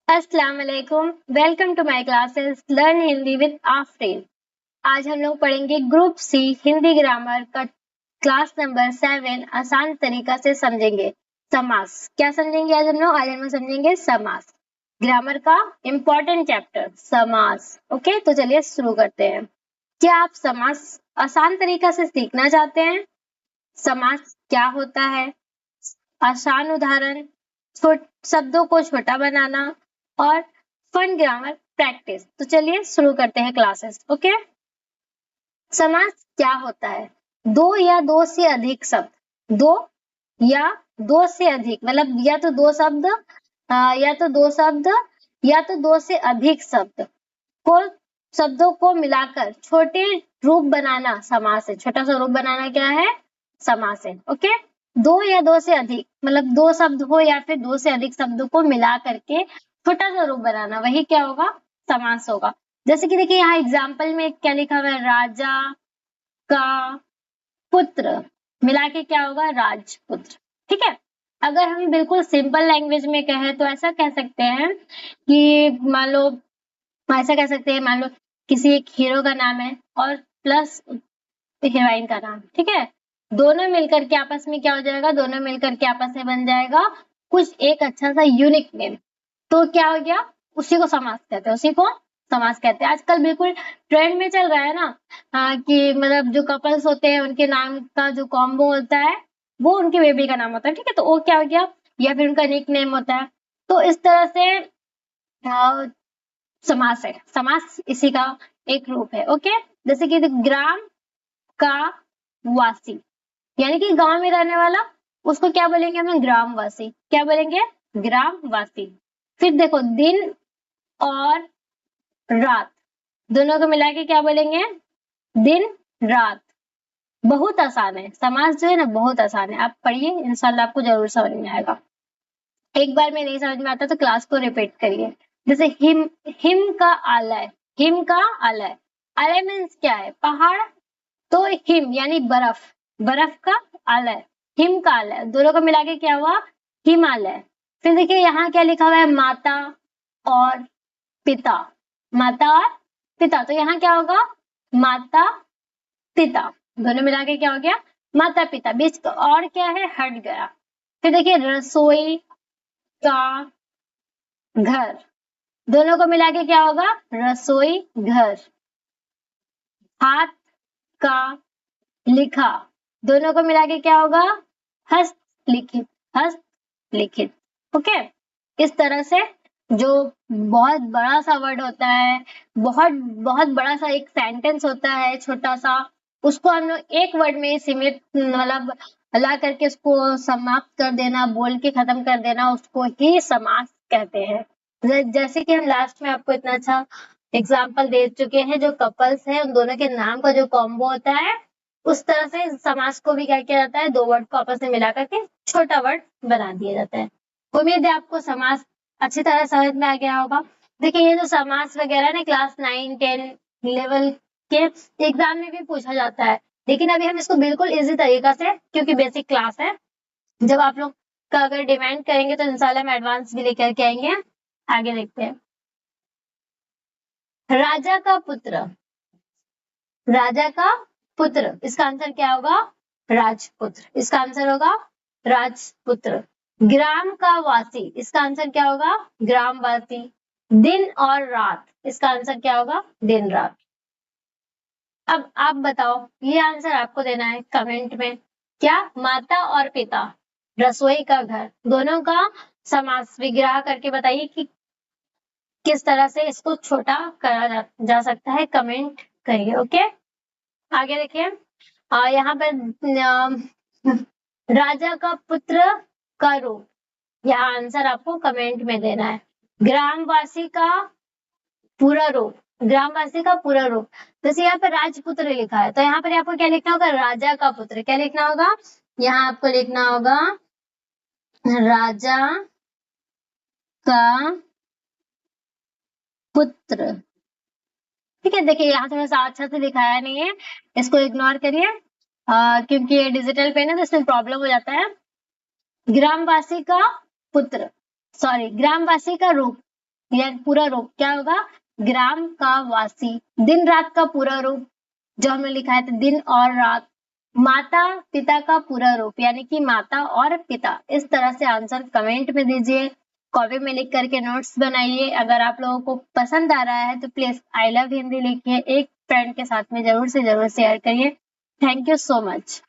अस्सलाम वालेकुम। Welcome to my classes learn Hindi with Afreen. आज हम लोग पढ़ेंगे ग्रुप सी हिंदी ग्रामर का क्लास नंबर 7 आसान तरीका से समझेंगे समास। क्या समझेंगे आज हम लोग? आज हम लोग समझेंगे समास, ग्रामर का इम्पोर्टेंट चैप्टर समास। ओके, तो चलिए शुरू करते हैं। क्या आप समास आसान तरीका से सीखना चाहते हैं? समास क्या होता है, आसान उदाहरण, शब्दों को छोटा बनाना और फन ग्रामर प्रैक्टिस। तो चलिए शुरू करते हैं क्लासेस। ओके, समास क्या होता है? दो या दो से अधिक शब्द, दो या दो से अधिक मतलब या तो दो शब्द या तो दो शब्द या तो दो से अधिक शब्दों को मिलाकर छोटे रूप बनाना समास है। छोटा सा रूप बनाना क्या है? समास है। ओके, दो या दो से अधिक मतलब दो शब्द हो या फिर दो से अधिक शब्दों को मिला करके छोटा सा रूप बनाना, वही क्या होगा? समास होगा। जैसे कि देखिए यहाँ एग्जाम्पल में क्या लिखा हुआ है, राजा का पुत्र मिला के क्या होगा? राजपुत्र। ठीक है, अगर हम बिल्कुल सिंपल लैंग्वेज में कहें तो ऐसा कह सकते हैं कि मान लो किसी एक हीरो का नाम है और प्लस हीरोइन का नाम। ठीक है, दोनों मिलकर के आपस में क्या हो जाएगा? दोनों मिलकर के आपस में बन जाएगा कुछ एक अच्छा सा यूनिक नेम। तो क्या हो गया? उसी को समास कहते हैं, उसी को समास कहते हैं। आजकल बिल्कुल ट्रेंड में चल रहा है ना, कि मतलब जो कपल्स होते हैं उनके नाम का जो कॉम्बो होता है वो उनके बेबी का नाम होता है। ठीक है, तो वो क्या हो गया? या फिर उनका निक नेम होता है। तो इस तरह से समास है। समास इसी का एक रूप है। ओके, जैसे कि ग्राम का वासी यानी कि गांव में रहने वाला, उसको क्या बोलेंगे हम? ग्रामवासी। क्या बोलेंगे? ग्रामवासी। फिर देखो दिन और रात, दोनों को मिला के क्या बोलेंगे? दिन रात। बहुत आसान है समास जो है ना, बहुत आसान है। आप पढ़िए, इंशाल्लाह आपको जरूर समझ में आएगा। एक बार में नहीं समझ में आता तो क्लास को रिपीट करिए। जैसे हिम का आलय, हिम का आलय, आलय मीन्स क्या है? पहाड़। तो हिम यानी बर्फ, बर्फ का आलय, हिम का आलय, दोनों को मिला के क्या हुआ? हिमालय। फिर देखिए यहाँ क्या लिखा हुआ है? माता और पिता, माता और पिता। तो यहाँ क्या होगा? माता पिता, दोनों मिला के क्या हो गया? माता पिता। बीच का और क्या है? हट गया। फिर देखिए रसोई का घर, दोनों को मिला के क्या होगा? रसोई घर। हाथ का लिखा, दोनों को मिला के क्या होगा? हस्तलिखित, हस्तलिखित। ओके, इस तरह से जो बहुत बड़ा सा वर्ड होता है, बहुत बहुत बड़ा सा एक सेंटेंस होता है छोटा सा, उसको हम लोग एक वर्ड में सीमित मतलब ला करके उसको समाप्त कर देना, बोल के खत्म कर देना, उसको ही समास कहते हैं। जैसे कि हम लास्ट में आपको इतना अच्छा एग्जाम्पल दे चुके हैं, जो कपल्स है उन दोनों के नाम का जो कॉम्बो होता है, उस तरह से समास को भी क्या किया जाता है? दो वर्ड को आपस में मिला करके छोटा वर्ड बना दिया जाता है। उम्मीद है आपको समास अच्छी तरह समझ में आ गया होगा। देखिए ये जो समास वगैरह ना क्लास 9, 10 लेवल के एग्जाम में भी पूछा जाता है, लेकिन अभी हम इसको बिल्कुल इजी तरीका से, क्योंकि बेसिक क्लास है, जब आप लोग का अगर डिमांड करेंगे तो इंशाल्लाह हम एडवांस भी लेकर के आएंगे। आगे देखते हैं। राजा का पुत्र, राजा का पुत्र, इसका आंसर क्या होगा? राजपुत्र। इसका आंसर होगा राजपुत्र। ग्राम का वासी, इसका आंसर क्या होगा? ग्रामवासी। दिन और रात, इसका आंसर क्या होगा? दिन रात। अब आप बताओ, ये आंसर आपको देना है कमेंट में। क्या? माता और पिता, रसोई का घर, दोनों का समास विग्रह करके बताइए कि किस तरह से इसको छोटा करा जा सकता है। कमेंट करिए। ओके, आगे देखिए। यहाँ पर राजा का पुत्र का रूप, यह आंसर आपको कमेंट में देना है। ग्रामवासी का पूरा रूप, ग्रामवासी का पूरा रूप। जैसे यहाँ पर राजपुत्र लिखा है तो यहाँ पर आपको क्या लिखना होगा? राजा का पुत्र। क्या लिखना होगा? यहाँ आपको लिखना होगा राजा का पुत्र। ठीक है, देखिए यहाँ थोड़ा सा अच्छा से दिखाया नहीं है, इसको इग्नोर करिए, क्योंकि ये डिजिटल पेन है तो इसमें प्रॉब्लम हो जाता है। ग्रामवासी का पुत्र, सॉरी ग्रामवासी का रूप, या पूरा रूप क्या होगा, ग्राम का वासी। दिन रात का पूरा रूप जो हमने लिखा है, तो दिन और रात। माता पिता का पूरा रूप यानी कि माता और पिता। इस तरह से आंसर कमेंट में दीजिए, कॉपी में लिख करके नोट्स बनाइए। अगर आप लोगों को पसंद आ रहा है तो प्लीज आई लव हिंदी लिखिए, एक फ्रेंड के साथ में जरूर से जरूर शेयर करिए। Thank you so much.